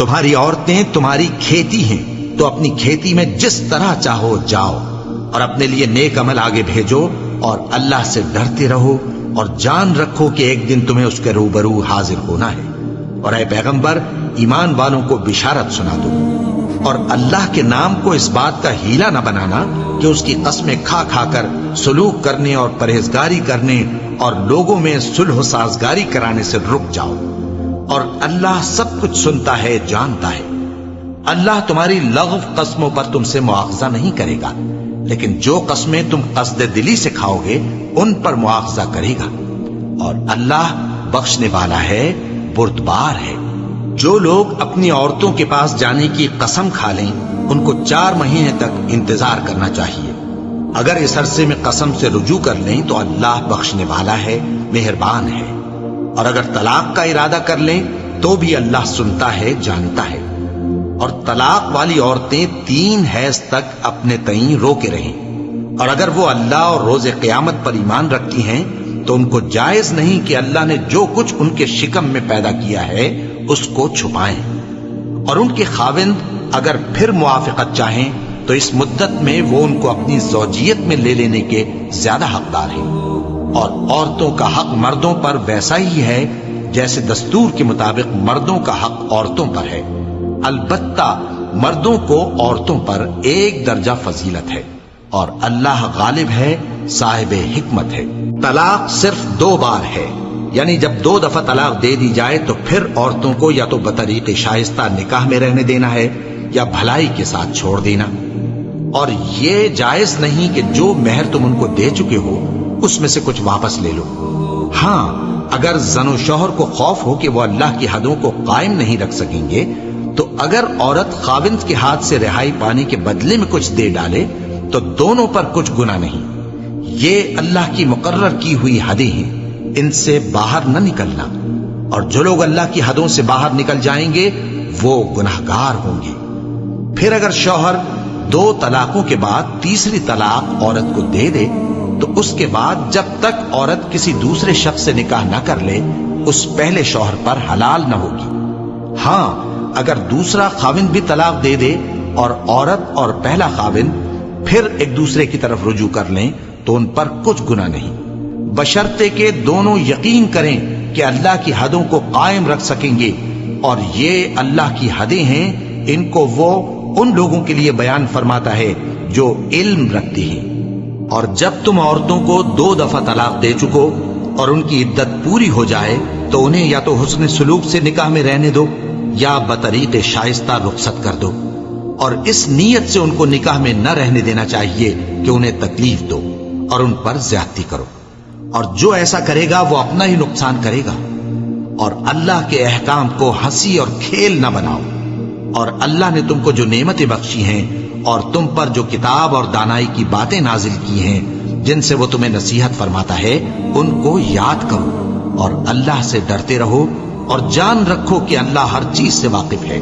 تمہاری عورتیں تمہاری کھیتی ہیں، تو اپنی کھیتی میں جس طرح چاہو جاؤ، اور اپنے لیے نیک عمل آگے بھیجو، اور اللہ سے ڈرتے رہو، اور جان رکھو کہ ایک دن تمہیں اس کے روبرو حاضر ہونا ہے۔ اور اے پیغمبر، ایمان والوں کو بشارت سنا دو، اور اللہ کے نام کو اس بات کا ہیلا نہ بنانا کہ اس کی قسمیں کھا کھا کر سلوک کرنے اور پرہیزگاری کرنے اور لوگوں میں صلح و سازگاری کرانے سے رک جاؤ، اور اللہ سب کچھ سنتا ہے، جانتا ہے۔ اللہ تمہاری لغو قسموں پر تم سے مواخذہ نہیں کرے گا، لیکن جو قسمیں تم قصد دلی سے کھاؤ گے ان پر مواخذہ کرے گا، اور اللہ بخشنے والا ہے، بردبار ہے۔ جو لوگ اپنی عورتوں کے پاس جانے کی قسم کھا لیں ان کو 4 مہینے تک انتظار کرنا چاہیے۔ اگر اس عرصے میں قسم سے رجوع کر لیں تو اللہ بخشنے والا ہے، مہربان ہے۔ اور اگر طلاق کا ارادہ کر لیں تو بھی اللہ سنتا ہے، جانتا ہے۔ اور طلاق والی عورتیں 3 حیض تک اپنے تئیں روکے رہیں، اور اگر وہ اللہ اور روز قیامت پر ایمان رکھتی ہیں تو ان کو جائز نہیں کہ اللہ نے جو کچھ ان کے شکم میں پیدا کیا ہے اس کو چھپائیں۔ اور ان کے خاوند اگر پھر موافقت چاہیں تو اس مدت میں وہ ان کو اپنی زوجیت میں لے لینے کے زیادہ حقدار ہیں۔ اور عورتوں کا حق مردوں پر ویسا ہی ہے جیسے دستور کے مطابق مردوں کا حق عورتوں پر ہے، البتہ مردوں کو عورتوں پر 1 درجہ فضیلت ہے، اور اللہ غالب ہے، صاحب حکمت ہے۔ طلاق صرف 2 بار ہے، یعنی جب 2 دفعہ طلاق دے دی جائے تو پھر عورتوں کو یا تو بطریق شائستہ نکاح میں رہنے دینا ہے یا بھلائی کے ساتھ چھوڑ دینا۔ اور یہ جائز نہیں کہ جو مہر تم ان کو دے چکے ہو اس میں سے کچھ واپس لے لو۔ ہاں، اگر زن و شوہر کو خوف ہو کہ وہ اللہ کی حدوں کو قائم نہیں رکھ سکیں گے تو اگر عورت خاوند کے ہاتھ سے رہائی پانے کے بدلے میں کچھ دے ڈالے تو دونوں پر کچھ گناہ نہیں۔ یہ اللہ کی مقرر کی ہوئی حدیں ہیں، ان سے باہر نہ نکلنا، اور جو لوگ اللہ کی حدوں سے باہر نکل جائیں گے وہ گناہگار ہوں گے۔ پھر اگر شوہر 2 طلاقوں کے بعد تیسری طلاق عورت کو دے دے تو اس کے بعد جب تک عورت کسی دوسرے شخص سے نکاح نہ کر لے اس پہلے شوہر پر حلال نہ ہوگی۔ ہاں، اگر دوسرا خاوند بھی طلاق دے دے اور عورت اور پہلا خاوند پھر ایک دوسرے کی طرف رجوع کر لیں تو ان پر کچھ گناہ نہیں، بشرطے کہ دونوں یقین کریں کہ اللہ کی حدوں کو قائم رکھ سکیں گے، اور یہ اللہ کی حدیں ہیں، ان کو وہ ان لوگوں کے لیے بیان فرماتا ہے جو علم رکھتے ہیں۔ اور جب تم عورتوں کو 2 دفعہ طلاق دے چکو اور ان کی عدت پوری ہو جائے تو انہیں یا تو حسن سلوک سے نکاح میں رہنے دو یا بطریق شائستہ رخصت کر دو، اور اس نیت سے ان کو نکاح میں نہ رہنے دینا چاہیے کہ انہیں تکلیف دو اور ان پر زیادتی کرو، اور جو ایسا کرے گا وہ اپنا ہی نقصان کرے گا۔ اور اللہ کے احکام کو ہنسی اور کھیل نہ بناؤ، اور اللہ نے تم کو جو نعمتیں بخشی ہیں اور تم پر جو کتاب اور دانائی کی باتیں نازل کی ہیں جن سے وہ تمہیں نصیحت فرماتا ہے ان کو یاد کرو، اور اللہ سے ڈرتے رہو، اور جان رکھو کہ اللہ ہر چیز سے واقف ہے۔